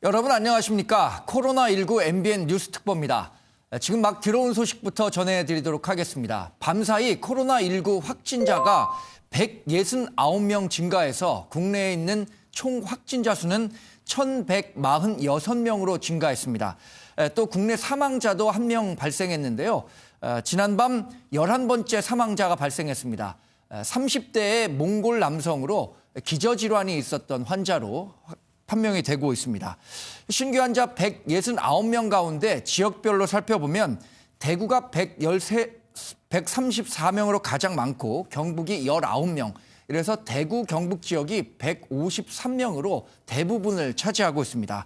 여러분 안녕하십니까? 코로나19 MBN 뉴스 특보입니다. 지금 막 들어온 소식부터 전해드리도록 하겠습니다. 밤사이 코로나19 확진자가 169명 증가해서 국내에 있는 총 확진자 수는 1,146명으로 증가했습니다. 또 국내 사망자도 1명 발생했는데요. 지난밤 11번째 사망자가 발생했습니다. 30대의 몽골 남성으로 기저질환이 있었던 환자로 판명이 되고 있습니다. 신규 환자 169명 가운데 지역별로 살펴보면 대구가 134명으로 가장 많고 경북이 19명, 이래서 대구 경북 지역이 153명으로 대부분을 차지하고 있습니다.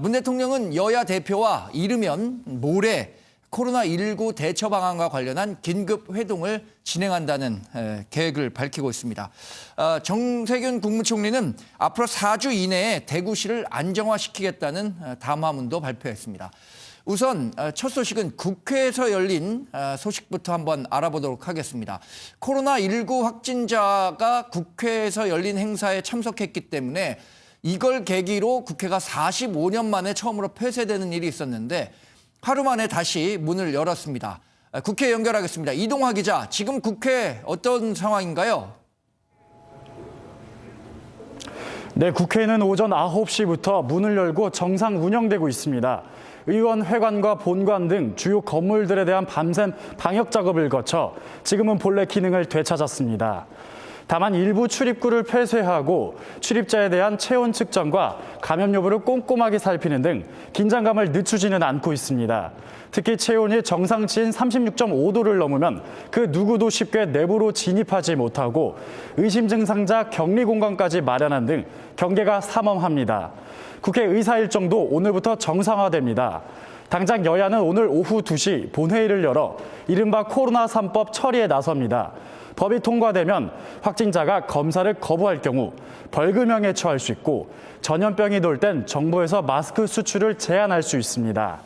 문 대통령은 여야 대표와 이르면 모레 코로나19 대처 방안과 관련한 긴급 회동을 진행한다는 계획을 밝히고 있습니다. 정세균 국무총리는 앞으로 4주 이내에 대구시를 안정화시키겠다는 담화문도 발표했습니다. 우선 첫 소식은 국회에서 열린 소식부터 한번 알아보도록 하겠습니다. 코로나19 확진자가 국회에서 열린 행사에 참석했기 때문에 이걸 계기로 국회가 45년 만에 처음으로 폐쇄되는 일이 있었는데 하루 만에 다시 문을 열었습니다. 국회 연결하겠습니다. 이동화 기자, 지금 국회 어떤 상황인가요? 네, 국회는 오전 9시부터 문을 열고 정상 운영되고 있습니다. 의원 회관과 본관 등 주요 건물들에 대한 밤샘 방역 작업을 거쳐 지금은 본래 기능을 되찾았습니다. 다만 일부 출입구를 폐쇄하고 출입자에 대한 체온 측정과 감염 여부를 꼼꼼하게 살피는 등 긴장감을 늦추지는 않고 있습니다. 특히 체온이 정상치인 36.5도를 넘으면 그 누구도 쉽게 내부로 진입하지 못하고 의심 증상자 격리 공간까지 마련한 등 경계가 삼엄합니다. 국회 의사 일정도 오늘부터 정상화됩니다. 당장 여야는 오늘 오후 2시 본회의를 열어 이른바 코로나 3법 처리에 나섭니다. 법이 통과되면 확진자가 검사를 거부할 경우 벌금형에 처할 수 있고 전염병이 돌 땐 정부에서 마스크 수출을 제한할 수 있습니다.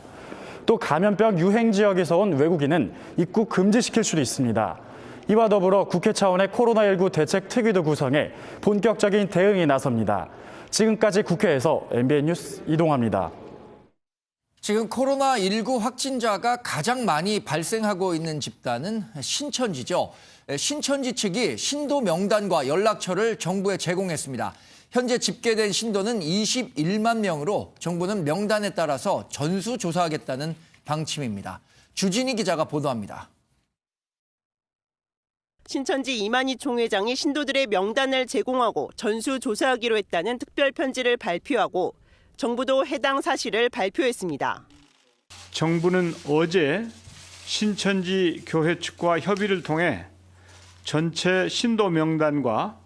또 감염병 유행 지역에서 온 외국인은 입국 금지시킬 수도 있습니다. 이와 더불어 국회 차원의 코로나19 대책 특위도 구성해 본격적인 대응에 나섭니다. 지금까지 국회에서 MBN 뉴스 이동화입니다. 지금 코로나19 확진자가 가장 많이 발생하고 있는 집단은 신천지죠. 신천지 측이 신도 명단과 연락처를 정부에 제공했습니다. 현재 집계된 신도는 21만 명으로 정부는 명단에 따라서 전수조사하겠다는 방침입니다. 주진희 기자가 보도합니다. 신천지 이만희 총회장이 신도들의 명단을 제공하고 전수조사하기로 했다는 특별 편지를 발표하고 정부도 해당 사실을 발표했습니다. 정부는 어제 신천지 교회 측과 협의를 통해 전체 신도 명단과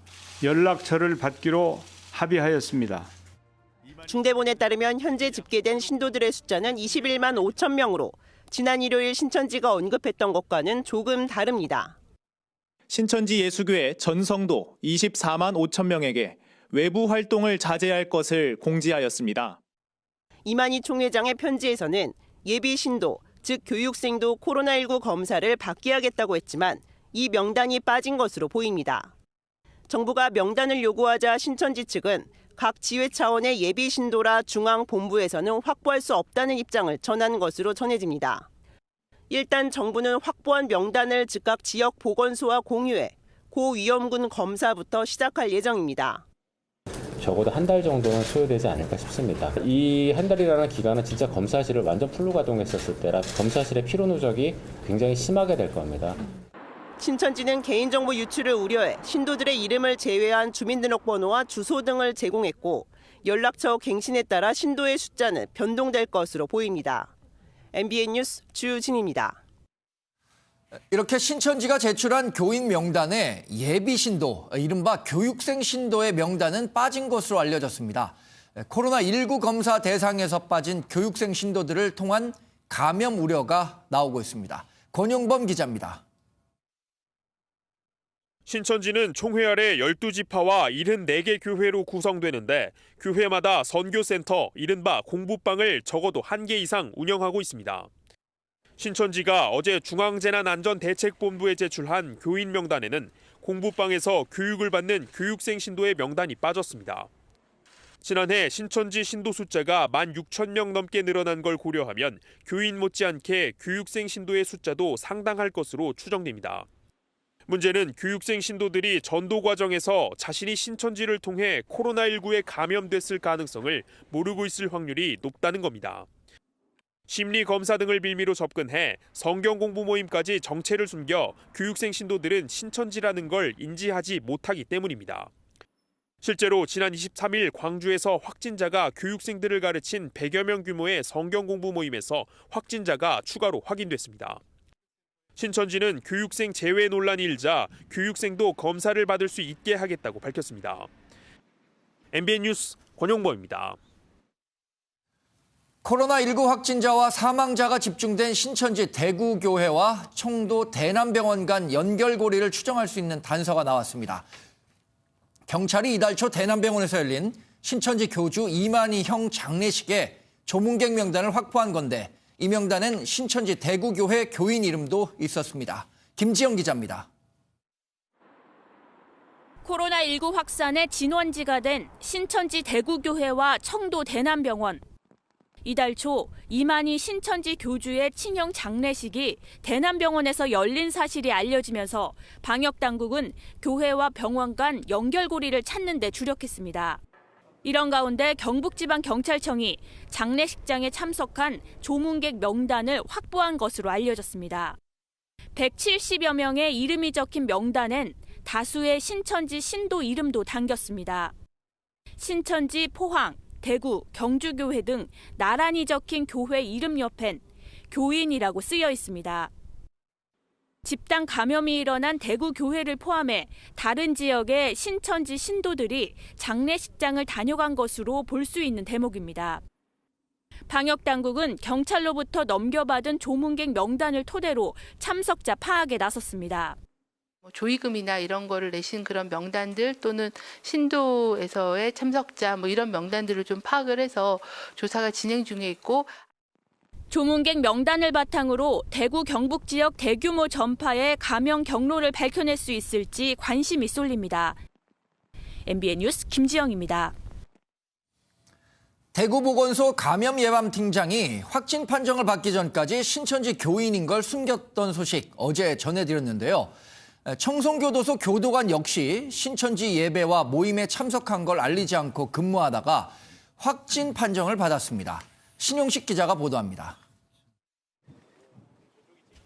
연락처를 받기로 합의하였습니다. 중대본에 따르면 현재 집계된 신도들의 숫자는 21만 5천 명으로 지난 일요일 신천지가 언급했던 것과는 조금 다릅니다. 신천지 예수교회 전 성도 24만 5천 명에게 외부 활동을 자제할 것을 공지하였습니다. 이만희 총회장의 편지에서는 예비 신도, 즉 교육생도 코로나19 검사를 받게 하겠다고 했지만 이 명단이 빠진 것으로 보입니다. 정부가 명단을 요구하자 신천지 측은 각 지회 차원의 예비 신도라 중앙본부에서는 확보할 수 없다는 입장을 전한 것으로 전해집니다. 일단 정부는 확보한 명단을 즉각 지역 보건소와 공유해 고위험군 검사부터 시작할 예정입니다. 적어도 한 달 정도는 소요되지 않을까 싶습니다. 이 한 달이라는 기간은 진짜 검사실을 완전 풀로 가동했었을 때라 검사실의 피로 누적이 굉장히 심하게 될 겁니다. 신천지는 개인정보 유출을 우려해 신도들의 이름을 제외한 주민등록번호와 주소 등을 제공했고 연락처 갱신에 따라 신도의 숫자는 변동될 것으로 보입니다. MBN 뉴스 주진입니다. 이렇게 신천지가 제출한 교인 명단에 예비 신도, 이른바 교육생 신도의 명단은 빠진 것으로 알려졌습니다. 코로나19 검사 대상에서 빠진 교육생 신도들을 통한 감염 우려가 나오고 있습니다. 권용범 기자입니다. 신천지는 총회 아래 12지파와 74개 교회로 구성되는데 교회마다 선교센터, 이른바 공부방을 적어도 1개 이상 운영하고 있습니다. 신천지가 어제 중앙재난안전대책본부에 제출한 교인 명단에는 공부방에서 교육을 받는 교육생 신도의 명단이 빠졌습니다. 지난해 신천지 신도 숫자가 16,000명 넘게 늘어난 걸 고려하면 교인 못지않게 교육생 신도의 숫자도 상당할 것으로 추정됩니다. 문제는 교육생 신도들이 전도 과정에서 자신이 신천지를 통해 코로나19에 감염됐을 가능성을 모르고 있을 확률이 높다는 겁니다. 심리 검사 등을 빌미로 접근해 성경 공부 모임까지 정체를 숨겨 교육생 신도들은 신천지라는 걸 인지하지 못하기 때문입니다. 실제로 지난 23일 광주에서 확진자가 교육생들을 가르친 100여 명 규모의 성경 공부 모임에서 확진자가 추가로 확인됐습니다. 신천지는 교육생 제외 논란이 일자 교육생도 검사를 받을 수 있게 하겠다고 밝혔습니다. MBN 뉴스 권용범입니다. 코로나19 확진자와 사망자가 집중된 신천지 대구교회와 청도 대남병원 간 연결고리를 추정할 수 있는 단서가 나왔습니다. 경찰이 이달 초 대남병원에서 열린 신천지 교주 이만희 형 장례식에 조문객 명단을 확보한 건데 이 명단엔 신천지 대구교회 교인 이름도 있었습니다. 김지영 기자입니다. 코로나19 확산의 진원지가 된 신천지 대구교회와 청도 대남병원. 이달 초 이만희 신천지 교주의 친형 장례식이 대남병원에서 열린 사실이 알려지면서 방역당국은 교회와 병원 간 연결고리를 찾는 데 주력했습니다. 이런 가운데 경북지방경찰청이 장례식장에 참석한 조문객 명단을 확보한 것으로 알려졌습니다. 170여 명의 이름이 적힌 명단엔 다수의 신천지 신도 이름도 담겼습니다. 신천지 포항, 대구, 경주교회 등 나란히 적힌 교회 이름 옆엔 교인이라고 쓰여 있습니다. 집단 감염이 일어난 대구 교회를 포함해 다른 지역의 신천지 신도들이 장례식장을 다녀간 것으로 볼 수 있는 대목입니다. 방역당국은 경찰로부터 넘겨받은 조문객 명단을 토대로 참석자 파악에 나섰습니다. 조의금이나 이런 거를 내신 그런 명단들 또는 신도에서의 참석자 이런 명단들을 좀 파악을 해서 조사가 진행 중에 있고 조문객 명단을 바탕으로 대구 경북 지역 대규모 전파의 감염 경로를 밝혀낼 수 있을지 관심이 쏠립니다. MBN 뉴스 김지영입니다. 대구보건소 감염예방팀장이 확진 판정을 받기 전까지 신천지 교인인 걸 숨겼던 소식 어제 전해드렸는데요. 청송교도소 교도관 역시 신천지 예배와 모임에 참석한 걸 알리지 않고 근무하다가 확진 판정을 받았습니다. 신용식 기자가 보도합니다.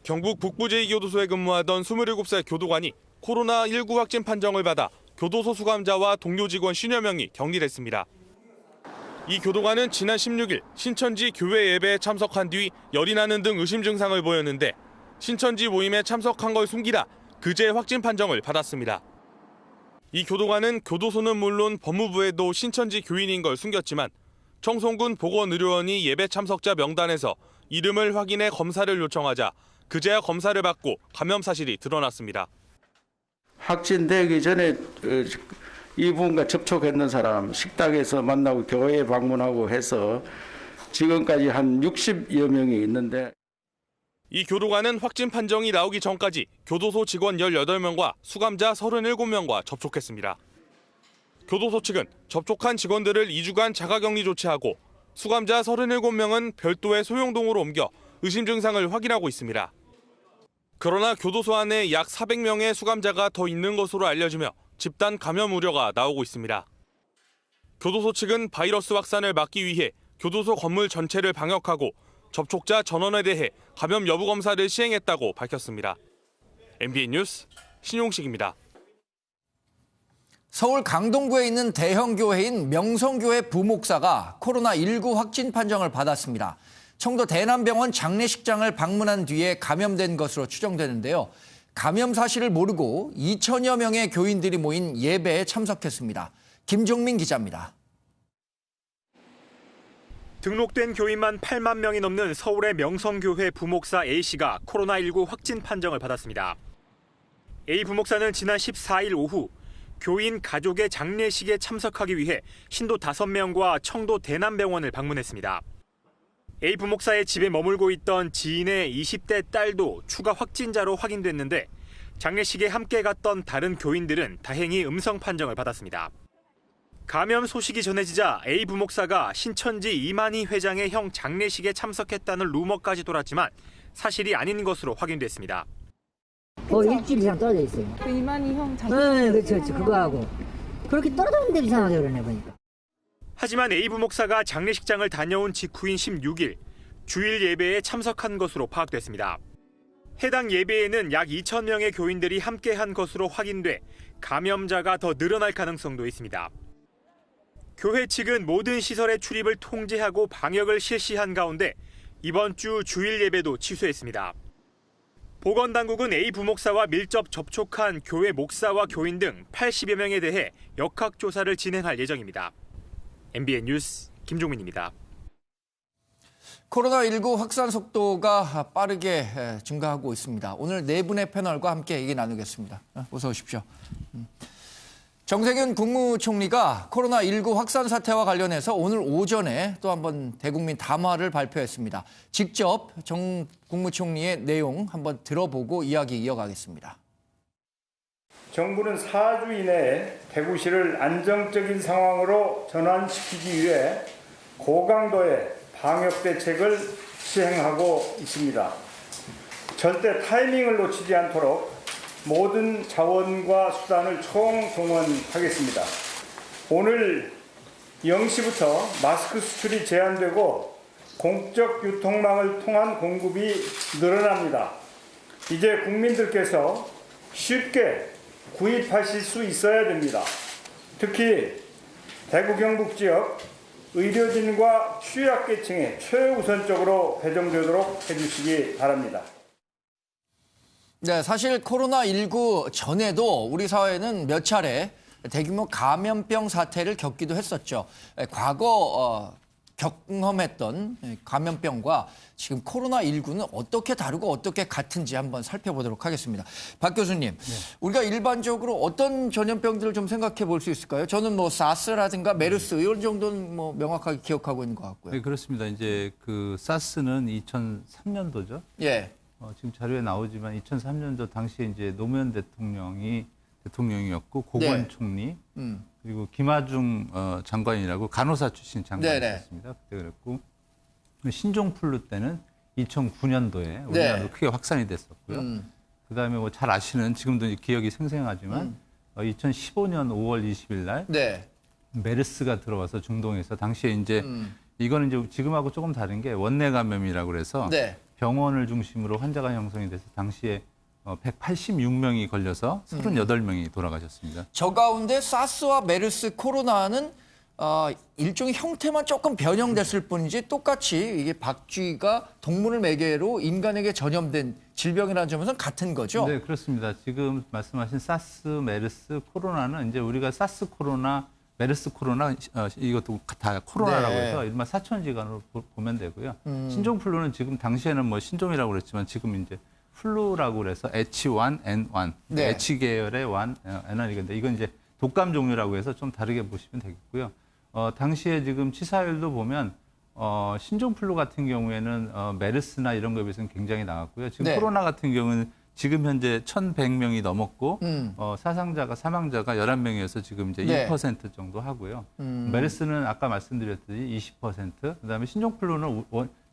경북 북부제2교도소에 근무하던 27살 교도관이 코로나19 확진 판정을 받아 교도소 수감자와 동료 직원 50여 명이 격리됐습니다. 이 교도관은 지난 16일 신천지 교회 예배에 참석한 뒤 열이 나는 등 의심 증상을 보였는데 신천지 모임에 참석한 걸 숨기다 그제 확진 판정을 받았습니다. 이 교도관은 교도소는 물론 법무부에도 신천지 교인인 걸 숨겼지만 청송군 보건의료원이 예배 참석자 명단에서 이름을 확인해 검사를 요청하자 그제야 검사를 받고 감염 사실이 드러났습니다. 확진되기 전에 이분과 접촉했는 사람 식당에서 만나고 교회에 방문하고 해서 지금까지 한 60여 명이 있는데 이 교도관은 확진 판정이 나오기 전까지 교도소 직원 18명과 수감자 37명과 접촉했습니다. 교도소 측은 접촉한 직원들을 2주간 자가격리 조치하고 수감자 37명은 별도의 소용동으로 옮겨 의심 증상을 확인하고 있습니다. 그러나 교도소 안에 약 400명의 수감자가 더 있는 것으로 알려지며 집단 감염 우려가 나오고 있습니다. 교도소 측은 바이러스 확산을 막기 위해 교도소 건물 전체를 방역하고 접촉자 전원에 대해 감염 여부 검사를 시행했다고 밝혔습니다. MBN 뉴스 신용식입니다. 서울 강동구에 있는 대형 교회인 명성교회 부목사가 코로나19 확진 판정을 받았습니다. 청도 대남병원 장례식장을 방문한 뒤에 감염된 것으로 추정되는데요. 감염 사실을 모르고 2천여 명의 교인들이 모인 예배에 참석했습니다. 김종민 기자입니다. 등록된 교인만 8만 명이 넘는 서울의 명성교회 부목사 A씨가 코로나19 확진 판정을 받았습니다. A 부목사는 지난 14일 오후 교인 가족의 장례식에 참석하기 위해 신도 5명과 청도 대남병원을 방문했습니다. A 부목사의 집에 머물고 있던 지인의 20대 딸도 추가 확진자로 확인됐는데 장례식에 함께 갔던 다른 교인들은 다행히 음성 판정을 받았습니다. 감염 소식이 전해지자 A 부목사가 신천지 이만희 회장의 형 장례식에 참석했다는 루머까지 돌았지만 사실이 아닌 것으로 확인됐습니다. 일주일 이상 떨어져 있어요. 그 이만희 형 자식. 네, 그렇죠. 그거하고 그렇게 떨어졌는데 이상하게 그러네 보니까. 하지만 A 부목사가 장례식장을 다녀온 직후인 16일 주일 예배에 참석한 것으로 파악됐습니다. 해당 예배에는 약 2,000명의 교인들이 함께한 것으로 확인돼 감염자가 더 늘어날 가능성도 있습니다. 교회 측은 모든 시설의 출입을 통제하고 방역을 실시한 가운데 이번 주 주일 예배도 취소했습니다. 보건당국은 A 부목사와 밀접 접촉한 교회 목사와 교인 등 80여 명에 대해 역학조사를 진행할 예정입니다. MBN 뉴스 김종민입니다. 코로나19 확산 속도가 빠르게 증가하고 있습니다. 오늘 네 분의 패널과 함께 얘기 나누겠습니다. 어서 오십시오. 정세균 국무총리가 코로나19 확산 사태와 관련해서 오늘 오전에 또 한번 대국민 담화를 발표했습니다. 직접 정 국무총리의 내용 한번 들어보고 이야기 이어가겠습니다. 정부는 4주 이내에 대구시를 안정적인 상황으로 전환시키기 위해 고강도의 방역 대책을 시행하고 있습니다. 절대 타이밍을 놓치지 않도록 모든 자원과 수단을 총동원하겠습니다. 오늘 0시부터 마스크 수출이 제한되고 공적 유통망을 통한 공급이 늘어납니다. 이제 국민들께서 쉽게 구입하실 수 있어야 됩니다. 특히 대구 경북 지역 의료진과 취약계층에 최우선적으로 배정되도록 해주시기 바랍니다. 네, 사실 코로나19 전에도 우리 사회는 몇 차례 대규모 감염병 사태를 겪기도 했었죠. 과거 경험했던 감염병과 지금 코로나19는 어떻게 다르고 어떻게 같은지 한번 살펴보도록 하겠습니다. 박 교수님, 우리가 일반적으로 어떤 전염병들을 좀 생각해 볼 수 있을까요? 저는 뭐 사스라든가 메르스 이런 정도는 뭐 명확하게 기억하고 있는 것 같고요. 네, 그렇습니다. 이제 그 사스는 2003년도죠. 예. 지금 자료에 나오지만 2003년도 당시에 이제 노무현 대통령이었고 고건총리 그리고 김하중 장관이라고 간호사 출신 장관이었습니다. 그때 그랬고 신종플루 때는 2009년도에 우리나라로 크게 확산이 됐었고요. 그다음에 뭐 잘 아시는 지금도 기억이 생생하지만 2015년 5월 20일 날 메르스가 들어와서 중동에서 당시에 이제 이거는 이제 지금하고 조금 다른 게 원내 감염이라고 그래서 병원을 중심으로 환자가 형성이 돼서 당시에 186명이 걸려서 38명이 돌아가셨습니다. 저 가운데 사스와 메르스, 코로나는 일종의 형태만 조금 변형됐을 뿐이지 똑같이 이게 박쥐가 동물을 매개로 인간에게 전염된 질병이라는 점에서는 같은 거죠? 네, 그렇습니다. 지금 말씀하신 사스, 메르스, 코로나는 이제 우리가 사스 코로나, 메르스 코로나 이것도 다 코로나라고 해서 일반 사천지간으로 보면 되고요. 신종플루는 지금 당시에는 뭐 신종이라고 그랬지만 지금 이제 플루라고 그래서 H1N1, H 계열의 1N1이건데 이건 이제 독감 종류라고 해서 좀 다르게 보시면 되겠고요. 당시에 지금 치사율도 보면 신종플루 같은 경우에는 메르스나 이런 거에 비해서는 굉장히 나갔고요. 지금 코로나 같은 경우는 지금 현재 1,100명이 넘었고 사망자가 11명이어서 지금 이제 2% 정도 하고요. 메르스는 아까 말씀드렸듯이 20%, 그다음에 신종플루는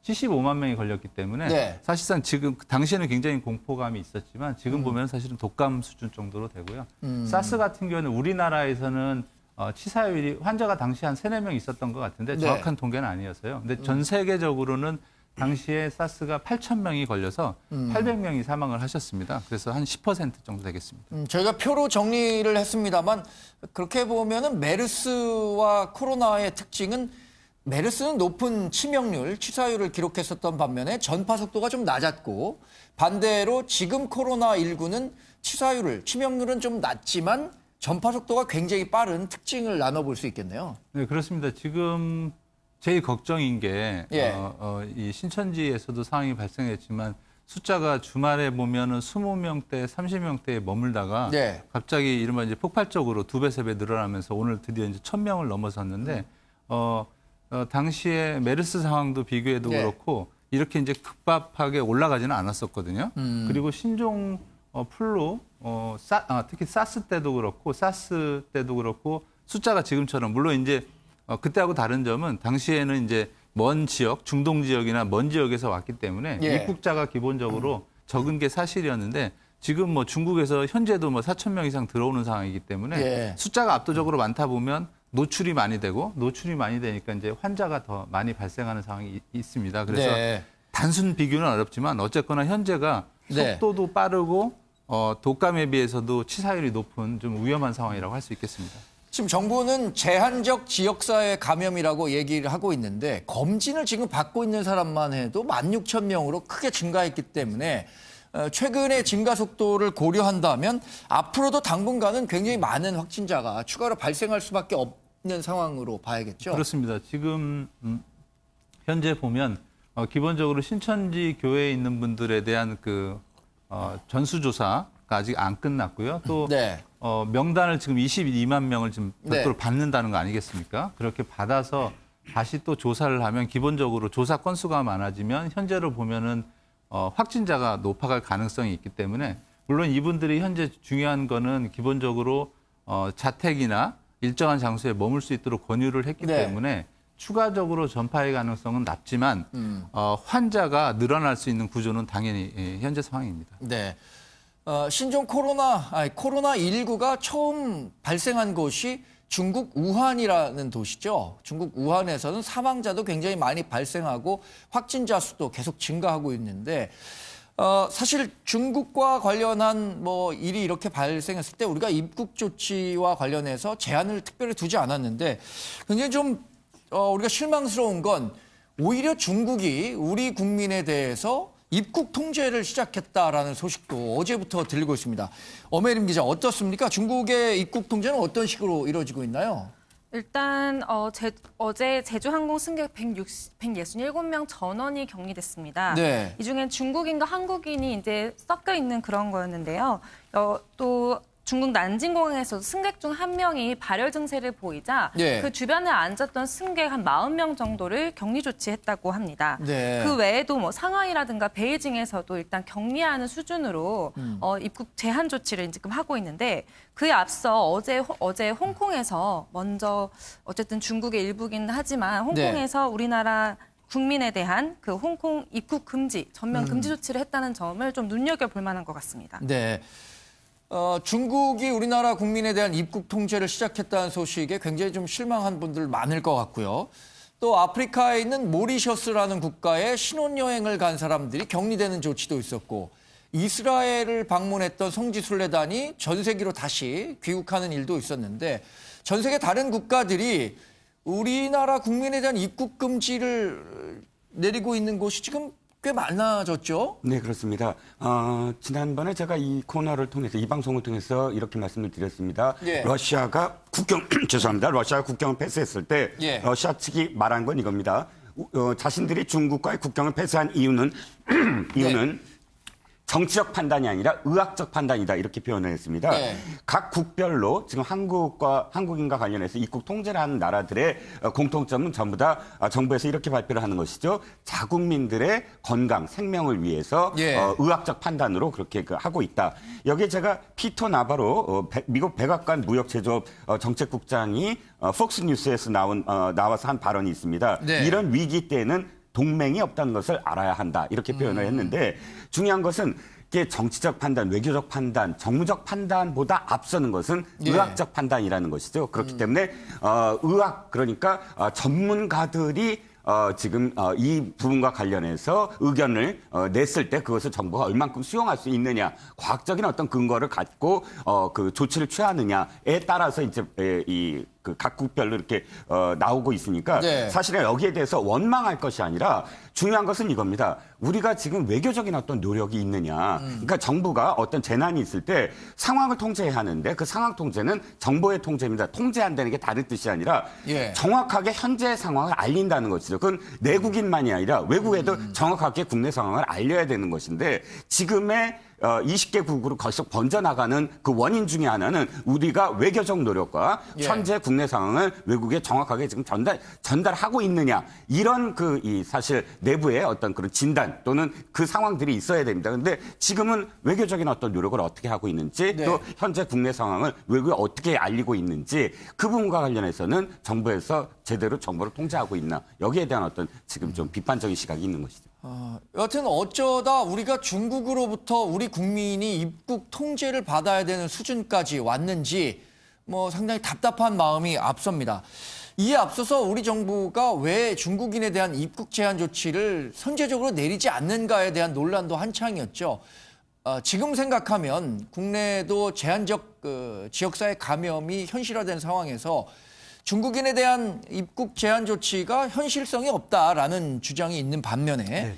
75만 명이 걸렸기 때문에 사실상 지금 당시에는 굉장히 공포감이 있었지만 지금 보면 사실은 독감 수준 정도로 되고요. 사스 같은 경우는 우리나라에서는 치사율이 환자가 당시 한 3, 4명 있었던 것 같은데 정확한 통계는 아니었어요. 근데 전 세계적으로는 당시에 사스가 8,000명이 걸려서 800명이 사망을 하셨습니다. 그래서 한 10% 정도 되겠습니다. 저희가 표로 정리를 했습니다만 그렇게 보면은 메르스와 코로나의 특징은 메르스는 높은 치명률, 치사율을 기록했었던 반면에 전파 속도가 좀 낮았고 반대로 지금 코로나19는 치사율을, 치명률은 좀 낮지만 전파 속도가 굉장히 빠른 특징을 나눠볼 수 있겠네요. 네, 그렇습니다. 지금 제일 걱정인 게 이 신천지에서도 상황이 발생했지만 숫자가 주말에 보면은 20명대, 30명대에 머물다가 갑자기 이른바 이제 폭발적으로 2배, 3배 늘어나면서 오늘 드디어 이제 1,000명을 넘어섰는데 당시에 메르스 상황도 비교해도 그렇고 이렇게 이제 급박하게 올라가지는 않았었거든요. 그리고 신종 플루, 특히 사스 때도 그렇고 숫자가 지금처럼 물론 이제 그때하고 다른 점은 당시에는 이제 먼 지역, 중동 지역이나 먼 지역에서 왔기 때문에 예. 입국자가 기본적으로 적은 게 사실이었는데 지금 뭐 중국에서 현재도 뭐 4천 명 이상 들어오는 상황이기 때문에 예. 숫자가 압도적으로 많다 보면 노출이 많이 되고 노출이 많이 되니까 이제 환자가 더 많이 발생하는 상황이 있습니다. 그래서 네. 단순 비교는 어렵지만 어쨌거나 현재가 네. 속도도 빠르고 독감에 비해서도 치사율이 높은 좀 위험한 상황이라고 할 수 있겠습니다. 지금 정부는 제한적 지역사회 감염이라고 얘기를 하고 있는데 검진을 지금 받고 있는 사람만 해도 16,000명으로 크게 증가했기 때문에 최근의 증가 속도를 고려한다면 앞으로도 당분간은 굉장히 많은 확진자가 추가로 발생할 수밖에 없는 상황으로 봐야겠죠. 그렇습니다. 지금 현재 보면 기본적으로 신천지 교회에 있는 분들에 대한 그 전수조사가 아직 안 끝났고요. 또 네. 명단을 지금 22만 명을 지금 별도로 네. 받는다는 거 아니겠습니까? 그렇게 받아서 다시 또 조사를 하면 기본적으로 조사 건수가 많아지면 현재로 보면은 확진자가 높아갈 가능성이 있기 때문에 물론 이분들이 현재 중요한 거는 기본적으로 자택이나 일정한 장소에 머물 수 있도록 권유를 했기 네. 때문에 추가적으로 전파의 가능성은 낮지만 환자가 늘어날 수 있는 구조는 당연히 현재 상황입니다. 네. 신종 코로나19가 처음 발생한 곳이 중국 우한이라는 도시죠. 중국 우한에서는 사망자도 굉장히 많이 발생하고 확진자 수도 계속 증가하고 있는데 사실 중국과 관련한 뭐 일이 이렇게 발생했을 때 우리가 입국 조치와 관련해서 제한을 특별히 두지 않았는데 굉장히 좀 우리가 실망스러운 건 오히려 중국이 우리 국민에 대해서 입국 통제를 시작했다라는 소식도 어제부터 들리고 있습니다. 엄혜림 기자 어떻습니까? 중국의 입국 통제는 어떤 식으로 이루어지고 있나요? 일단 어제 제주항공 승객 167명 전원이 격리됐습니다. 네. 이 중엔 중국인과 한국인이 이제 섞여 있는 그런 거였는데요. 또 중국 난징공항에서도 승객 중 한 명이 발열 증세를 보이자 네. 그 주변에 앉았던 승객 한 40명 정도를 격리 조치했다고 합니다. 네. 그 외에도 뭐 상하이라든가 베이징에서도 일단 격리하는 수준으로 입국 제한 조치를 지금 하고 있는데 그에 앞서 어제 홍콩에서 먼저 어쨌든 중국의 일부긴 하지만 홍콩에서 우리나라 국민에 대한 그 홍콩 입국 금지, 전면 금지 조치를 했다는 점을 좀 눈여겨볼 만한 것 같습니다. 네. 중국이 우리나라 국민에 대한 입국 통제를 시작했다는 소식에 굉장히 좀 실망한 분들 많을 것 같고요. 또 아프리카에 있는 모리셔스라는 국가에 신혼여행을 간 사람들이 격리되는 조치도 있었고 이스라엘을 방문했던 성지순례단이 전 세계로 다시 귀국하는 일도 있었는데 전 세계 다른 국가들이 우리나라 국민에 대한 입국 금지를 내리고 있는 곳이 지금 꽤 많아졌죠? 네, 그렇습니다. 지난번에 제가 이 코너를 통해서, 이 방송을 통해서 이렇게 말씀을 드렸습니다. 예. 러시아가 죄송합니다. 러시아가 국경을 폐쇄했을 때 예. 러시아 측이 말한 건 이겁니다. 자신들이 중국과의 국경을 폐쇄한 이유는 정치적 판단이 아니라 의학적 판단이다 이렇게 표현을 했습니다. 네. 각 국별로 지금 한국인과 관련해서 입국 통제를 하는 나라들의 공통점은 전부 다 정부에서 이렇게 발표를 하는 것이죠. 자국민들의 건강, 생명을 위해서 예. 의학적 판단으로 그렇게 하고 있다. 여기에 제가 피터 나바로 미국 백악관 무역제조업 정책국장이 폭스뉴스에서 나와서 한 발언이 있습니다. 네. 이런 위기 때는 동맹이 없다는 것을 알아야 한다. 이렇게 표현을 했는데 중요한 것은 이게 정치적 판단, 외교적 판단, 정무적 판단보다 앞서는 것은 예. 의학적 판단이라는 것이죠. 그렇기 때문에 의학, 그러니까 전문가들이 지금 이 부분과 관련해서 의견을 냈을 때 그것을 정부가 얼만큼 수용할 수 있느냐, 과학적인 어떤 근거를 갖고 그 조치를 취하느냐에 따라서 이제 그 각국별로 이렇게 나오고 있으니까 네. 사실은 여기에 대해서 원망할 것이 아니라 중요한 것은 이겁니다. 우리가 지금 외교적인 어떤 노력이 있느냐. 그러니까 정부가 어떤 재난이 있을 때 상황을 통제해야 하는데 그 상황 통제는 정보의 통제입니다. 통제한다는 게 다른 뜻이 아니라 예. 정확하게 현재 상황을 알린다는 것이죠. 그건 내국인만이 아니라 외국에도 정확하게 국내 상황을 알려야 되는 것인데 지금의 20개국으로 계속 번져나가는 그 원인 중에 하나는 우리가 외교적 노력과 예. 현재 국내 상황을 외국에 정확하게 지금 전달하고 있느냐. 이런 사실 내부에 어떤 그런 진단 또는 그 상황들이 있어야 됩니다. 그런데 지금은 외교적인 어떤 노력을 어떻게 하고 있는지 또 현재 국내 상황을 외교에 어떻게 알리고 있는지 그 부분과 관련해서는 정부에서 제대로 정보를 통제하고 있나 여기에 대한 어떤 지금 좀 비판적인 시각이 있는 것이죠. 여하튼 어쩌다 우리가 중국으로부터 우리 국민이 입국 통제를 받아야 되는 수준까지 왔는지 뭐 상당히 답답한 마음이 앞섭니다. 이에 앞서서 우리 정부가 왜 중국인에 대한 입국 제한 조치를 선제적으로 내리지 않는가에 대한 논란도 한창이었죠. 지금 생각하면 국내도 제한적 지역사회 감염이 현실화된 상황에서 중국인에 대한 입국 제한 조치가 현실성이 없다라는 주장이 있는 반면에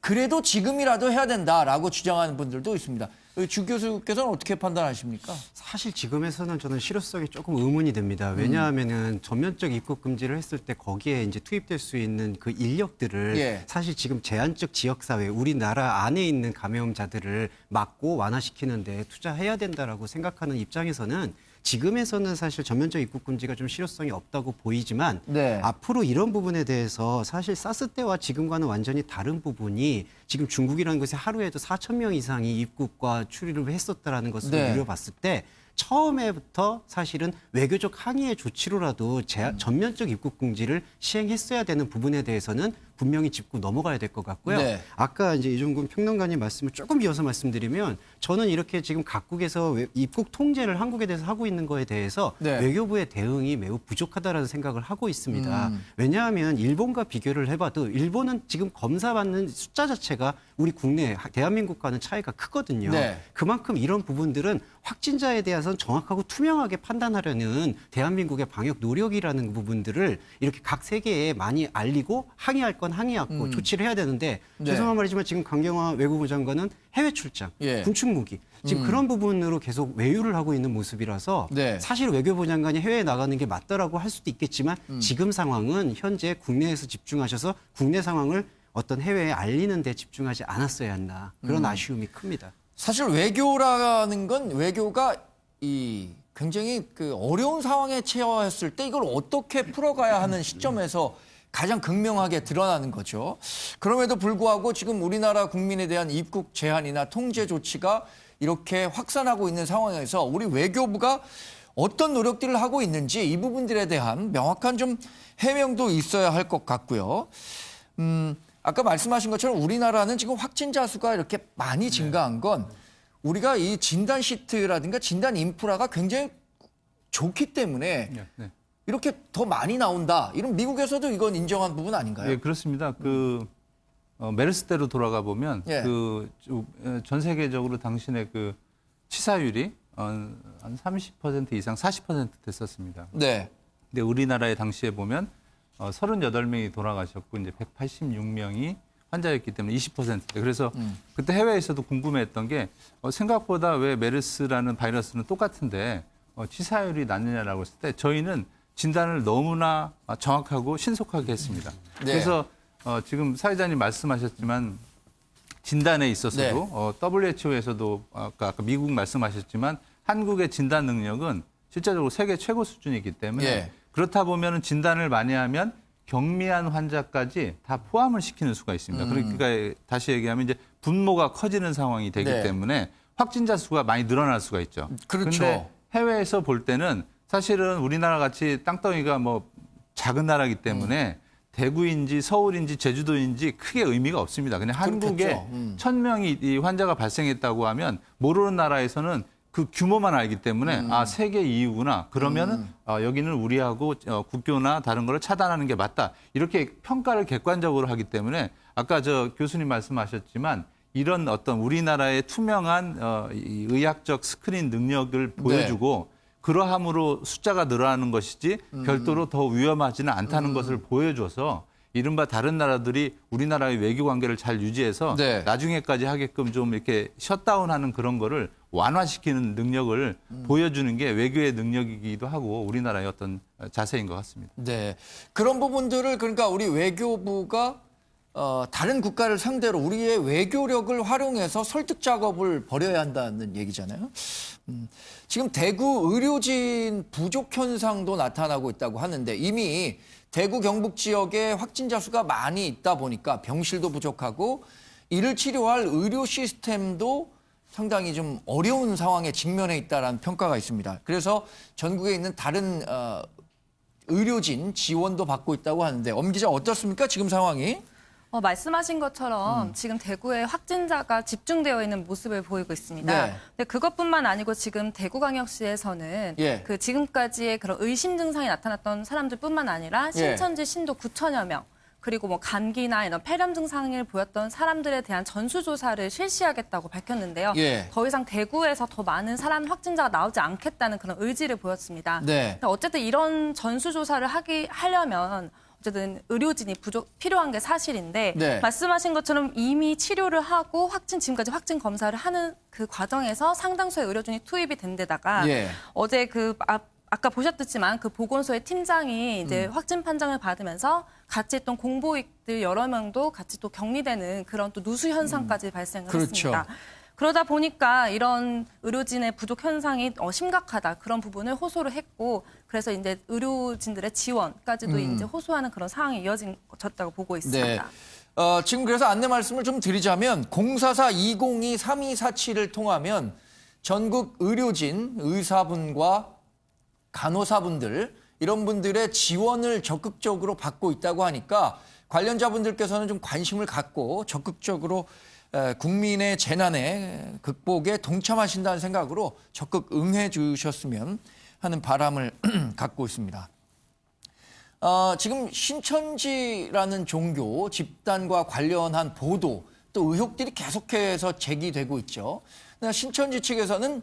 그래도 지금이라도 해야 된다라고 주장하는 분들도 있습니다. 주 교수께서는 어떻게 판단하십니까? 사실 지금에서는 저는 실효성이 조금 의문이 됩니다. 왜냐하면은 전면적 입국 금지를 했을 때 거기에 이제 투입될 수 있는 그 인력들을 사실 지금 제한적 지역사회, 우리나라 안에 있는 감염자들을 막고 완화시키는데 투자해야 된다라고 생각하는 입장에서는 지금에서는 사실 전면적 입국 금지가 좀 실효성이 없다고 보이지만 앞으로 이런 부분에 대해서 사실 사스 때와 지금과는 완전히 다른 부분이 지금 중국이라는 것이 하루에도 4,000명 이상이 입국과 출입을 했었다라는 것을 미뤄봤을 때 처음에부터 사실은 외교적 항의의 조치로라도 전면적 입국 금지를 시행했어야 되는 부분에 대해서는 분명히 짚고 넘어가야 될 것 같고요. 아까 이제 이종근 평론가님 말씀을 조금 이어서 말씀드리면 저는 이렇게 지금 각국에서 입국 통제를 한국에 대해서 하고 있는 거에 대해서 외교부의 대응이 매우 부족하다라는 생각을 하고 있습니다. 왜냐하면 일본과 비교를 해봐도 일본은 지금 검사받는 숫자 자체가 우리 국내 대한민국과는 차이가 크거든요. 그만큼 이런 부분들은 확진자에 대해서는 정확하고 투명하게 판단하려는 대한민국의 방역 노력이라는 부분들을 이렇게 각 세계에 많이 알리고 항의할 건 항의하고 조치를 해야 되는데 죄송한 말이지만 지금 강경화 외교부 장관은 해외 출장, 군축 무기 지금 그런 부분으로 계속 외유를 하고 있는 모습이라서 사실 외교부 장관이 해외에 나가는 게 맞다라고 할 수도 있겠지만 지금 상황은 현재 국내에서 집중하셔서 국내 상황을 어떤 해외에 알리는 데 집중하지 않았어야 했나 그런 아쉬움이 큽니다. 사실 외교라는 건 외교가 굉장히 어려운 상황에 처했을 때 이걸 어떻게 풀어가야 하는 시점에서 가장 극명하게 드러나는 거죠. 그럼에도 불구하고 지금 우리나라 국민에 대한 입국 제한이나 통제 조치가 이렇게 확산하고 있는 상황에서 우리 외교부가 어떤 노력들을 하고 있는지 이 부분들에 대한 명확한 좀 해명도 있어야 할 것 같고요. 아까 말씀하신 것처럼 우리나라는 지금 확진자 수가 이렇게 많이 증가한 건 우리가 이 진단 시트라든가 진단 인프라가 굉장히 좋기 때문에 이렇게 더 많이 나온다. 이런 미국에서도 이건 인정한 부분 아닌가요? 예, 그렇습니다. 메르스 때로 돌아가 보면 전 세계적으로 당신의 그 치사율이 한 30% 이상 40% 됐었습니다. 근데 우리나라에 당시에 보면 38명이 돌아가셨고 이제 186명이 환자였기 때문에 20%. 그래서 그때 해외에서도 궁금해했던 게 생각보다 왜 메르스라는 바이러스는 똑같은데 치사율이 낮느냐라고 했을 때 저희는 진단을 너무나 정확하고 신속하게 했습니다. 그래서 지금 사회자님 말씀하셨지만 진단에 있어서도 WHO에서도 아까 미국 말씀하셨지만 한국의 진단 능력은 실제적으로 세계 최고 수준이기 때문에 그렇다 보면 진단을 많이 하면 경미한 환자까지 다 포함을 시키는 수가 있습니다. 그러니까 다시 얘기하면 이제 분모가 커지는 상황이 되기 때문에 확진자 수가 많이 늘어날 수가 있죠. 그런데 해외에서 볼 때는 사실은 우리나라 같이 땅덩이가 작은 나라이기 때문에 대구인지 서울인지 제주도인지 크게 의미가 없습니다. 그냥 한국에 1,000명이 이 환자가 발생했다고 하면 모르는 나라에서는 그 규모만 알기 때문에 세계 2위구나. 그러면은 여기는 우리하고 국교나 다른 거를 차단하는 게 맞다. 이렇게 평가를 객관적으로 하기 때문에 아까 교수님 말씀하셨지만 이런 어떤 우리나라의 투명한 의학적 스크린 능력을 보여주고 그러함으로 숫자가 늘어나는 것이지 별도로 더 위험하지는 않다는 것을 보여줘서 이른바 다른 나라들이 우리나라의 외교 관계를 잘 유지해서 나중에까지 하게끔 좀 이렇게 셧다운하는 그런 거를 완화시키는 능력을 보여주는 게 외교의 능력이기도 하고 우리나라의 어떤 자세인 것 같습니다. 네, 그런 부분들을 그러니까 우리 외교부가 다른 국가를 상대로 우리의 외교력을 활용해서 설득 작업을 벌여야 한다는 얘기잖아요. 지금 대구 의료진 부족 현상도 나타나고 있다고 하는데 이미 대구 경북 지역에 확진자 수가 많이 있다 보니까 병실도 부족하고 이를 치료할 의료 시스템도 상당히 좀 어려운 상황에 직면해 있다라는 평가가 있습니다. 그래서 전국에 있는 다른 의료진 지원도 받고 있다고 하는데 엄 기자 어떻습니까? 지금 상황이? 말씀하신 것처럼 지금 대구에 확진자가 집중되어 있는 모습을 보이고 있습니다. 네. 근데 그것뿐만 아니고 지금 대구광역시에서는 예. 그 지금까지의 그런 의심 증상이 나타났던 사람들뿐만 아니라 신천지 신도 9천여 명 그리고 뭐 감기나 이런 폐렴 증상을 보였던 사람들에 대한 전수조사를 실시하겠다고 밝혔는데요. 예. 더 이상 대구에서 더 많은 사람 확진자가 나오지 않겠다는 그런 의지를 보였습니다. 네. 어쨌든 이런 전수조사를 하려면 어쨌든 의료진이 필요한 게 사실인데 네. 말씀하신 것처럼 이미 치료를 하고 지금까지 확진 검사를 하는 그 과정에서 상당수의 의료진이 투입이 된 데다가 예. 어제 아까 보셨겠지만 그 보건소의 팀장이 이제 확진 판정을 받으면서 같이 있던 공보익들 여러 명도 같이 또 격리되는 그런 또 누수 현상까지 발생을 그렇죠. 했습니다. 그러다 보니까 이런 의료진의 부족 현상이 심각하다 그런 부분을 호소를 했고 그래서 이제 의료진들의 지원까지도 이제 호소하는 그런 상황이 이어졌다고 보고 있습니다. 네. 지금 그래서 안내 말씀을 좀 드리자면 044-202-3247을 통하면 전국 의료진, 의사분과 간호사분들 이런 분들의 지원을 적극적으로 받고 있다고 하니까 관련자분들께서는 좀 관심을 갖고 적극적으로 국민의 재난에 극복에 동참하신다는 생각으로 적극 응해 주셨으면 하는 바람을 갖고 있습니다. 지금 신천지라는 종교 집단과 관련한 보도 또 의혹들이 계속해서 제기되고 있죠. 신천지 측에서는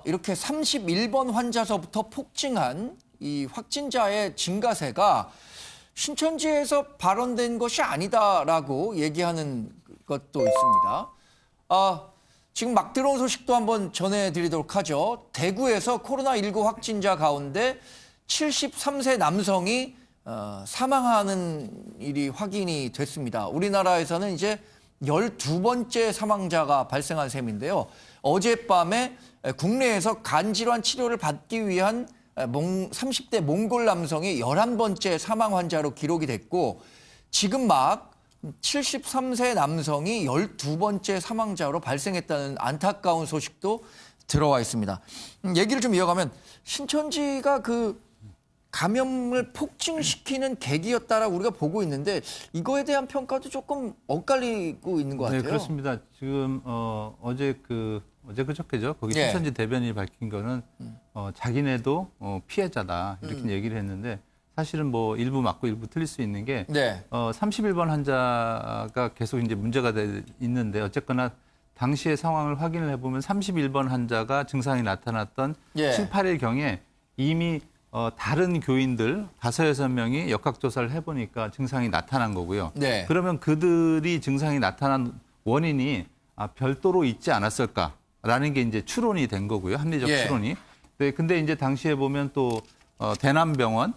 이렇게 31번 환자서부터 폭증한 이 확진자의 증가세가 신천지에서 발언된 것이 아니다라고 얘기하는 것도 있습니다. 지금 막 들어온 소식도 한번 전해드리도록 하죠. 대구에서 코로나19 확진자 가운데 73세 남성이 사망하는 일이 확인이 됐습니다. 우리나라에서는 이제 12번째 사망자가 발생한 셈인데요. 어젯밤에 국내에서 간질환 치료를 받기 위한 30대 몽골 남성이 11번째 사망 환자로 기록이 됐고 지금 막 73세 남성이 12번째 사망자로 발생했다는 안타까운 소식도 들어와 있습니다. 얘기를 좀 이어가면 신천지가 그 감염을 폭증시키는 계기였다라고 우리가 보고 있는데 이거에 대한 평가도 조금 엇갈리고 있는 것 같아요. 네, 그렇습니다. 지금 어제 그저께죠. 거기 신천지 대변인이 밝힌 거는 자기네도 피해자다 이렇게 얘기를 했는데 사실은 뭐 일부 맞고 일부 틀릴 수 있는 게 31번 환자가 계속 이제 문제가 있는데 어쨌거나 당시의 상황을 확인을 해보면 31번 환자가 증상이 나타났던 7, 8일 경에 이미 다른 교인들 5, 6명이 역학조사를 해보니까 증상이 나타난 거고요. 그러면 그들이 증상이 나타난 원인이 별도로 있지 않았을까라는 게 이제 추론이 된 거고요. 합리적 추론이. 네, 근데 이제 당시에 보면 또 대남병원,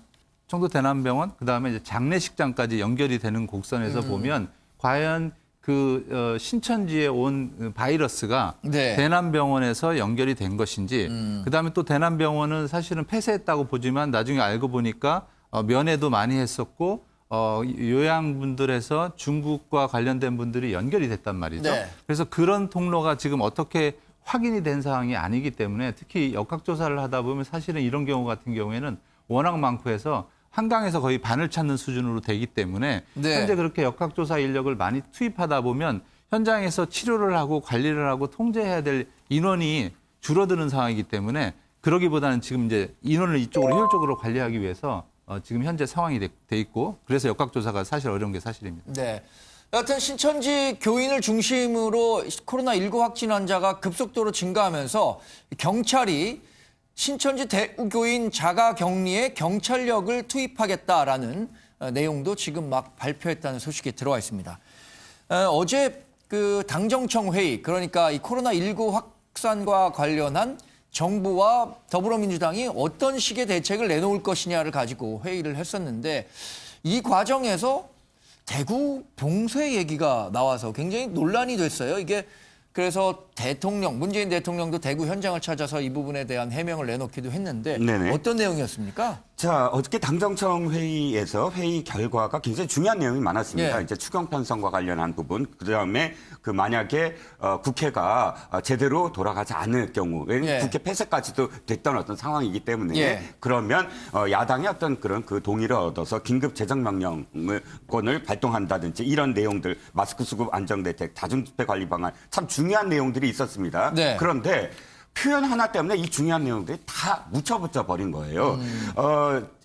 청도 대남병원, 그다음에 이제 장례식장까지 연결이 되는 곡선에서 보면 과연 그 신천지에 온 바이러스가 대남병원에서 연결이 된 것인지 그다음에 또 대남병원은 사실은 폐쇄했다고 보지만 나중에 알고 보니까 면회도 많이 했었고 요양분들에서 중국과 관련된 분들이 연결이 됐단 말이죠. 그래서 그런 통로가 지금 어떻게 확인이 된 사항이 아니기 때문에 특히 역학조사를 하다 보면 사실은 이런 경우 같은 경우에는 워낙 많고 해서 한강에서 거의 반을 찾는 수준으로 되기 때문에 현재 그렇게 역학조사 인력을 많이 투입하다 보면 현장에서 치료를 하고 관리를 하고 통제해야 될 인원이 줄어드는 상황이기 때문에 그러기보다는 지금 이제 인원을 이쪽으로 효율적으로 관리하기 위해서 지금 현재 상황이 돼 있고 그래서 역학조사가 사실 어려운 게 사실입니다. 네. 여하튼 신천지 교인을 중심으로 코로나19 확진 환자가 급속도로 증가하면서 경찰이 신천지 대구교인 자가격리에 경찰력을 투입하겠다라는 내용도 지금 막 발표했다는 소식이 들어와 있습니다. 어제 그 당정청 회의, 그러니까 이 코로나19 확산과 관련한 정부와 더불어민주당이 어떤 식의 대책을 내놓을 것이냐를 가지고 회의를 했었는데 이 과정에서 대구 봉쇄 얘기가 나와서 굉장히 논란이 됐어요. 이게 그래서 문재인 대통령도 대구 현장을 찾아서 이 부분에 대한 해명을 내놓기도 했는데 어떤 내용이었습니까? 자, 어저께 당정청 회의에서 회의 결과가 굉장히 중요한 내용이 많았습니다. 예. 이제 추경 편성과 관련한 부분, 그다음에 그 만약에 국회가 제대로 돌아가지 않을 경우에 예. 국회 폐쇄까지도 됐던 어떤 상황이기 때문에 예. 그러면 야당의 어떤 그런 그 동의를 얻어서 긴급 재정명령권을 발동한다든지 이런 내용들, 마스크 수급 안정대책, 다중집회 관리 방안 참 중요한 내용들이 있었습니다. 네. 그런데 표현 하나 때문에 이 중요한 내용들이 다 묻혀붙여 버린 거예요.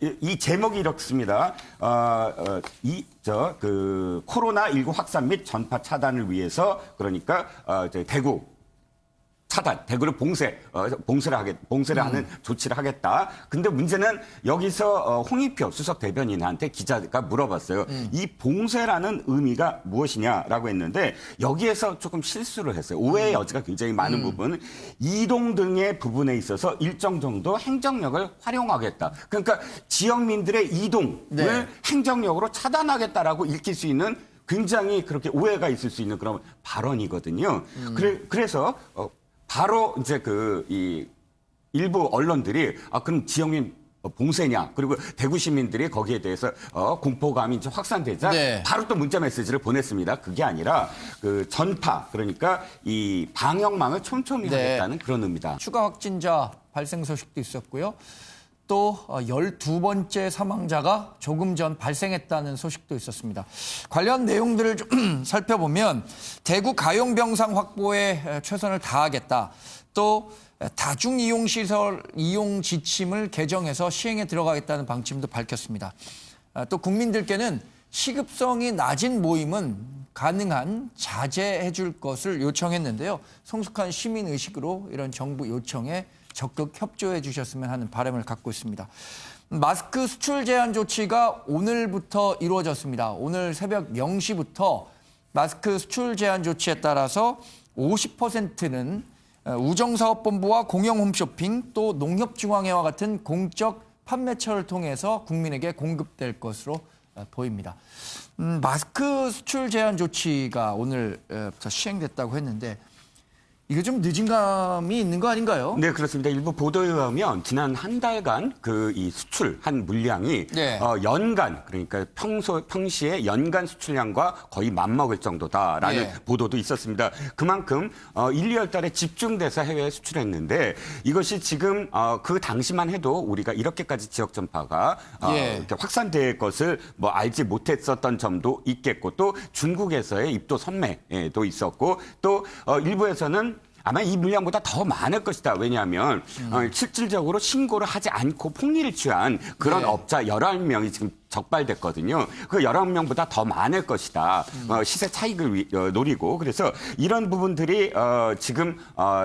이 제목이 이렇습니다. 코로나19 확산 및 전파 차단을 위해서 그러니까 대구 차단, 대구를 봉쇄를 하는 조치를 하겠다. 근데 문제는 여기서 홍익표 수석 대변인한테 기자가 물어봤어요. 이 봉쇄라는 의미가 무엇이냐라고 했는데 여기에서 조금 실수를 했어요. 오해의 여지가 굉장히 많은 부분. 이동 등의 부분에 있어서 일정 정도 행정력을 활용하겠다. 그러니까 지역민들의 이동을 네. 행정력으로 차단하겠다라고 읽힐 수 있는 굉장히 그렇게 오해가 있을 수 있는 그런 발언이거든요. 그래서 바로 이제 이 일부 언론들이 그럼 지역민 봉쇄냐 그리고 대구 시민들이 거기에 대해서 공포감이 좀 확산되자 네. 바로 또 문자 메시지를 보냈습니다. 그게 아니라 그 전파 그러니까 이 방역망을 촘촘히 하겠다는 그런 의미다. 추가 확진자 발생 소식도 있었고요. 또 12번째 사망자가 조금 전 발생했다는 소식도 있었습니다. 관련 내용들을 좀 살펴보면 대구 가용병상 확보에 최선을 다하겠다. 또 다중이용시설 이용 지침을 개정해서 시행에 들어가겠다는 방침도 밝혔습니다. 또 국민들께는 시급성이 낮은 모임은 가능한 자제해 줄 것을 요청했는데요. 성숙한 시민의식으로 이런 정부 요청에 적극 협조해 주셨으면 하는 바람을 갖고 있습니다. 마스크 수출 제한 조치가 오늘부터 이루어졌습니다. 오늘 새벽 0시부터 마스크 수출 제한 조치에 따라서 50%는 우정사업본부와 공영 홈쇼핑 또 농협중앙회와 같은 공적 판매처를 통해서 국민에게 공급될 것으로 보입니다. 마스크 수출 제한 조치가 오늘부터 시행됐다고 했는데 이거 좀 늦은 감이 있는 거 아닌가요? 네, 그렇습니다. 일부 보도에 의하면 지난 한 달간 이 수출한 물량이 네. 연간 그러니까 평시에 연간 수출량과 거의 맞먹을 정도다라는 예. 보도도 있었습니다. 그만큼 1, 2월 달에 집중돼서 해외에 수출했는데 이것이 지금 그 당시만 해도 우리가 이렇게까지 지역 전파가 이렇게 확산될 것을 알지 못했었던 점도 있겠고 또 중국에서의 입도 선매도 있었고 또 일부에서는 아마 이 물량보다 더 많을 것이다. 왜냐하면 실질적으로 신고를 하지 않고 폭리를 취한 그런 업자 11명이 지금 적발됐거든요. 그 11명보다 더 많을 것이다. 시세 차익을 노리고. 그래서 이런 부분들이 지금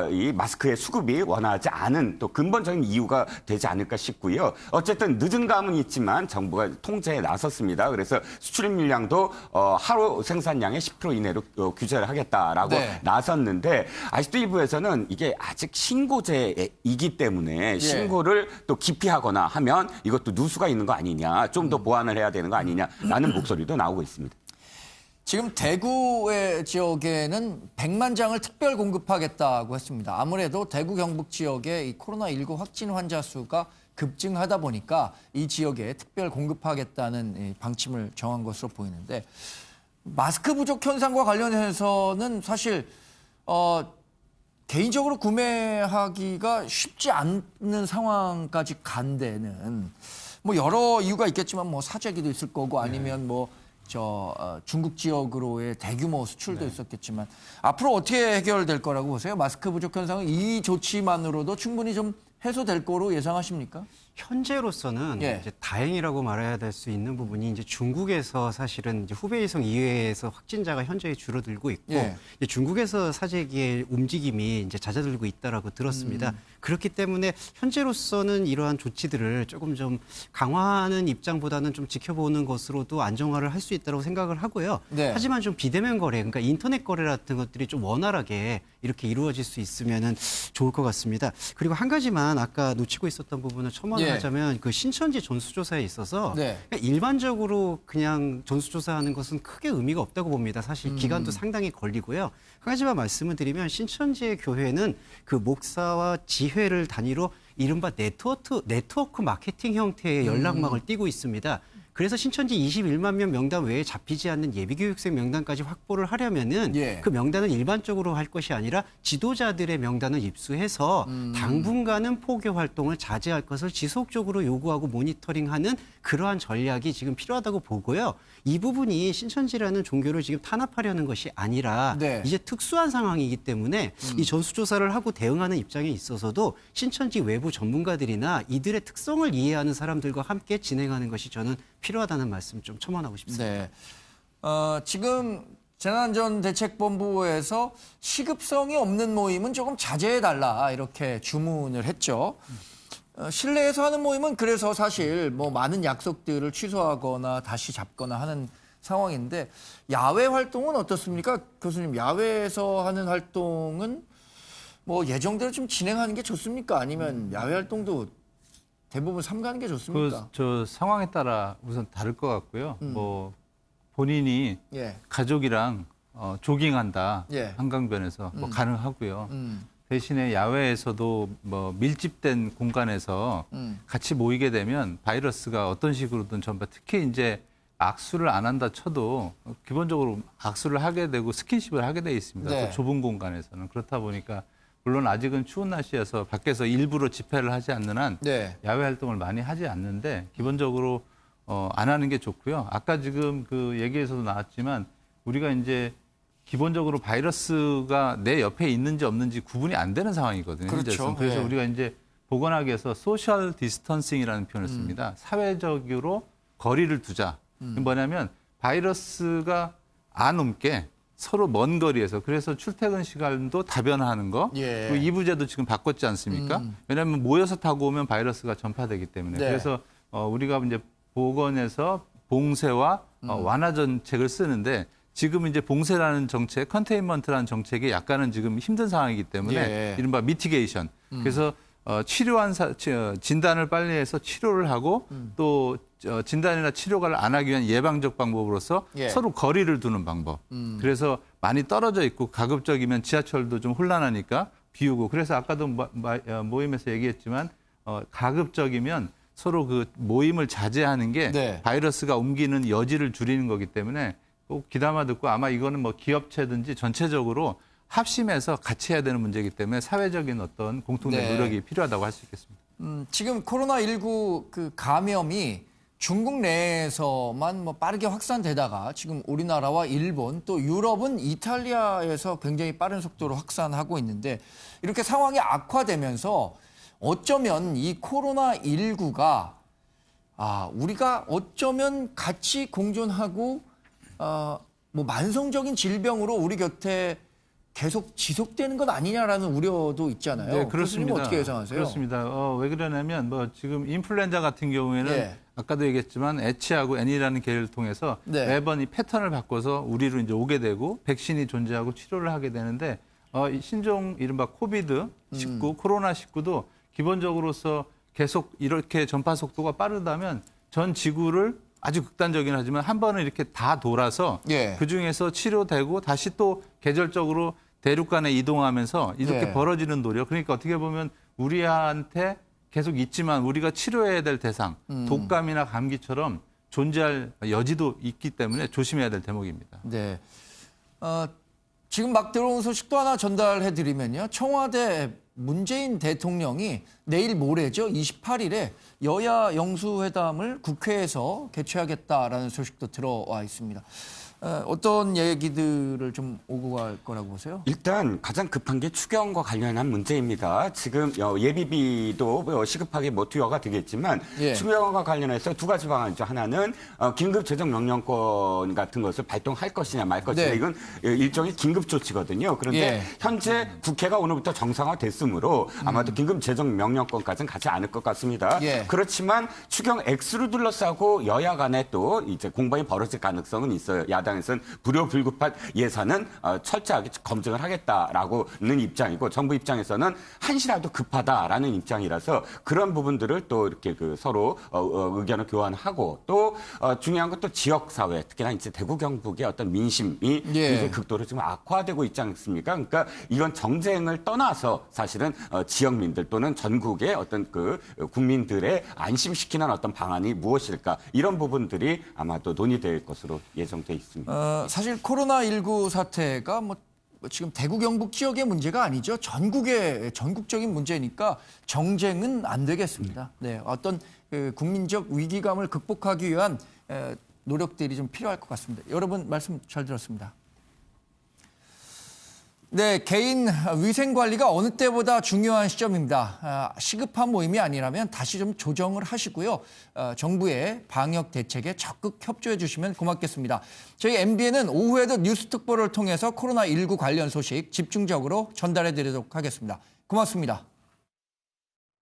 이 마스크의 수급이 원하지 않은 또 근본적인 이유가 되지 않을까 싶고요. 어쨌든 늦은 감은 있지만 정부가 통제에 나섰습니다. 그래서 수출 물량도 하루 생산량의 10% 이내로 규제를 하겠다라고 나섰는데 아직도 일부에서는 이게 아직 신고제이기 때문에 신고를 또 기피하거나 하면 이것도 누수가 있는 거 아니냐. 좀 더 보완을 해야 되는 거 아니냐라는 목소리도 나오고 있습니다. 지금 대구의 지역에는 100만 장을 특별 공급하겠다고 했습니다. 아무래도 대구 경북 지역의 이 코로나19 확진 환자 수가 급증하다 보니까 이 지역에 특별 공급하겠다는 방침을 정한 것으로 보이는데 마스크 부족 현상과 관련해서는 사실 개인적으로 구매하기가 쉽지 않는 상황까지 간 데는 여러 이유가 있겠지만 사재기도 있을 거고 아니면 중국 지역으로의 대규모 수출도 있었겠지만 앞으로 어떻게 해결될 거라고 보세요? 마스크 부족 현상은 이 조치만으로도 충분히 좀 해소될 거로 예상하십니까? 현재로서는 이제 다행이라고 말해야 될 수 있는 부분이 이제 중국에서 사실은 이제 후베이성 이외에서 확진자가 현저히 줄어들고 있고 이제 중국에서 사재기의 움직임이 이제 잦아들고 있다라고 들었습니다. 그렇기 때문에 현재로서는 이러한 조치들을 조금 좀 강화하는 입장보다는 좀 지켜보는 것으로도 안정화를 할 수 있다고 생각을 하고요. 하지만 좀 비대면 거래, 그러니까 인터넷 거래 같은 것들이 좀 원활하게 이렇게 이루어질 수 있으면은 좋을 것 같습니다. 그리고 한 가지만 아까 놓치고 있었던 부분을 첨언을 하자면 그 신천지 전수조사에 있어서 일반적으로 그냥 전수조사하는 것은 크게 의미가 없다고 봅니다. 사실 기간도 상당히 걸리고요. 한 가지만 말씀을 드리면 신천지의 교회는 그 목사와 지회를 단위로 이른바 네트워크 마케팅 형태의 연락망을 띄고 있습니다. 그래서 신천지 21만 명 명단 외에 잡히지 않는 예비교육생 명단까지 확보를 하려면은 그 명단은 일반적으로 할 것이 아니라 지도자들의 명단을 입수해서 당분간은 포교 활동을 자제할 것을 지속적으로 요구하고 모니터링하는 그러한 전략이 지금 필요하다고 보고요. 이 부분이 신천지라는 종교를 지금 탄압하려는 것이 아니라 이제 특수한 상황이기 때문에 이 전수조사를 하고 대응하는 입장에 있어서도 신천지 외부 전문가들이나 이들의 특성을 이해하는 사람들과 함께 진행하는 것이 저는 필요하다는 말씀 좀 첨언하고 싶습니다. 네. 지금 재난안전대책본부에서 시급성이 없는 모임은 조금 자제해달라 이렇게 주문을 했죠. 실내에서 하는 모임은 그래서 사실 뭐 많은 약속들을 취소하거나 다시 잡거나 하는 상황인데 야외 활동은 어떻습니까? 교수님, 야외에서 하는 활동은 뭐 예정대로 좀 진행하는 게 좋습니까? 아니면 야외 활동도 대부분 삼가는 게 좋습니까? 저 상황에 따라 우선 다를 것 같고요. 뭐 본인이 가족이랑 조깅한다 한강변에서 뭐 가능하고요. 대신에 야외에서도 뭐 밀집된 공간에서 같이 모이게 되면 바이러스가 어떤 식으로든 전파, 특히 이제 악수를 안 한다 쳐도 기본적으로 악수를 하게 되고 스킨십을 하게 돼 있습니다. 그 좁은 공간에서는. 그렇다 보니까 물론 아직은 추운 날씨여서 밖에서 일부러 집회를 하지 않는 한 야외 활동을 많이 하지 않는데 기본적으로 안 하는 게 좋고요. 아까 지금 그 얘기에서도 나왔지만 우리가 이제 기본적으로 바이러스가 내 옆에 있는지 없는지 구분이 안 되는 상황이거든요. 그렇죠. 그래서 우리가 이제 보건학에서 소셜 디스턴싱이라는 표현을 씁니다. 사회적으로 거리를 두자. 뭐냐면 바이러스가 안 옮게 서로 먼 거리에서, 그래서 출퇴근 시간도 다변화하는 거. 그리고 이부제도 지금 바꿨지 않습니까? 왜냐하면 모여서 타고 오면 바이러스가 전파되기 때문에. 그래서 우리가 이제 보건에서 봉쇄와 완화 정책을 쓰는데 지금 이제 봉쇄라는 정책, 컨테인먼트라는 정책이 약간은 지금 힘든 상황이기 때문에 이른바 미티게이션. 그래서 진단을 빨리 해서 치료를 하고 또 진단이나 치료를 안 하기 위한 예방적 방법으로서 서로 거리를 두는 방법. 그래서 많이 떨어져 있고 가급적이면 지하철도 좀 혼란하니까 비우고. 그래서 아까도 모임에서 얘기했지만 가급적이면 서로 그 모임을 자제하는 게 바이러스가 옮기는 여지를 줄이는 거기 때문에 꼭 귀담아 듣고, 아마 이거는 뭐 기업체든지 전체적으로 합심해서 같이 해야 되는 문제이기 때문에 사회적인 어떤 공통된 노력이 필요하다고 할 수 있겠습니다. 지금 코로나19 그 감염이 중국 내에서만 뭐 빠르게 확산되다가 지금 우리나라와 일본 또 유럽은 이탈리아에서 굉장히 빠른 속도로 확산하고 있는데, 이렇게 상황이 악화되면서 어쩌면 이 코로나19가 우리가 어쩌면 같이 공존하고 뭐 만성적인 질병으로 우리 곁에 계속 지속되는 것 아니냐라는 우려도 있잖아요. 네, 그렇습니다. 어떻게 예상하세요? 그렇습니다. 왜 그러냐면 뭐 지금 인플루엔자 같은 경우에는 아까도 얘기했지만 H하고 N이라는 계를 통해서 매번 이 패턴을 바꿔서 우리로 이제 오게 되고 백신이 존재하고 치료를 하게 되는데 이 신종 이른바 코비드-19, 코로나19도 기본적으로서 계속 이렇게 전파 속도가 빠르다면 전 지구를 아주 극단적이긴 하지만 한 번은 이렇게 다 돌아서 그중에서 치료되고 다시 또 계절적으로 대륙간에 이동하면서 이렇게 벌어지는 노력. 그러니까 어떻게 보면 우리한테 계속 있지만 우리가 치료해야 될 대상, 독감이나 감기처럼 존재할 여지도 있기 때문에 조심해야 될 대목입니다. 네. 지금 막 들어온 소식도 하나 전달해드리면요. 청와대 문재인 대통령이 내일 모레죠. 28일에 여야 영수회담을 국회에서 개최하겠다라는 소식도 들어와 있습니다. 어떤 얘기들을 좀 오고 갈 거라고 보세요? 일단 가장 급한 게 추경과 관련한 문제입니다. 지금 예비비도 시급하게 뭐 투여가 되겠지만 추경과 관련해서 두 가지 방안이죠. 하나는 긴급 재정 명령권 같은 것을 발동할 것이냐 말 것이냐. 이건 일종의 긴급 조치거든요. 그런데 현재 국회가 오늘부터 정상화됐으므로 아마도 긴급 재정 명령권까지는 가지 않을 것 같습니다. 그렇지만 추경 액수를 둘러싸고 여야 간에 또 이제 공방이 벌어질 가능성은 있어요. 야당 자유한국당에서는 불효불급한 예산은 철저하게 검증을 하겠다라고는 입장이고 정부 입장에서는 한시라도 급하다라는 입장이라서 그런 부분들을 또 이렇게 서로 의견을 교환하고 또 중요한 것도 지역 사회 특히나 이제 대구 경북의 어떤 민심이 굉장히 극도로 지금 악화되고 있지 않습니까? 그러니까 이건 정쟁을 떠나서 사실은 지역민들 또는 전국의 어떤 국민들의 안심시키는 어떤 방안이 무엇일까 이런 부분들이 아마도 논의될 것으로 예정돼 있습니다. 사실 코로나19 사태가 지금 대구 경북 지역의 문제가 아니죠. 전국적인 문제니까 정쟁은 안 되겠습니다. 네, 어떤 국민적 위기감을 극복하기 위한 노력들이 좀 필요할 것 같습니다. 여러분 말씀 잘 들었습니다. 네, 개인 위생 관리가 어느 때보다 중요한 시점입니다. 시급한 모임이 아니라면 다시 좀 조정을 하시고요. 정부의 방역 대책에 적극 협조해 주시면 고맙겠습니다. 저희 MBN은 오후에도 뉴스 특보를 통해서 코로나19 관련 소식 집중적으로 전달해 드리도록 하겠습니다. 고맙습니다.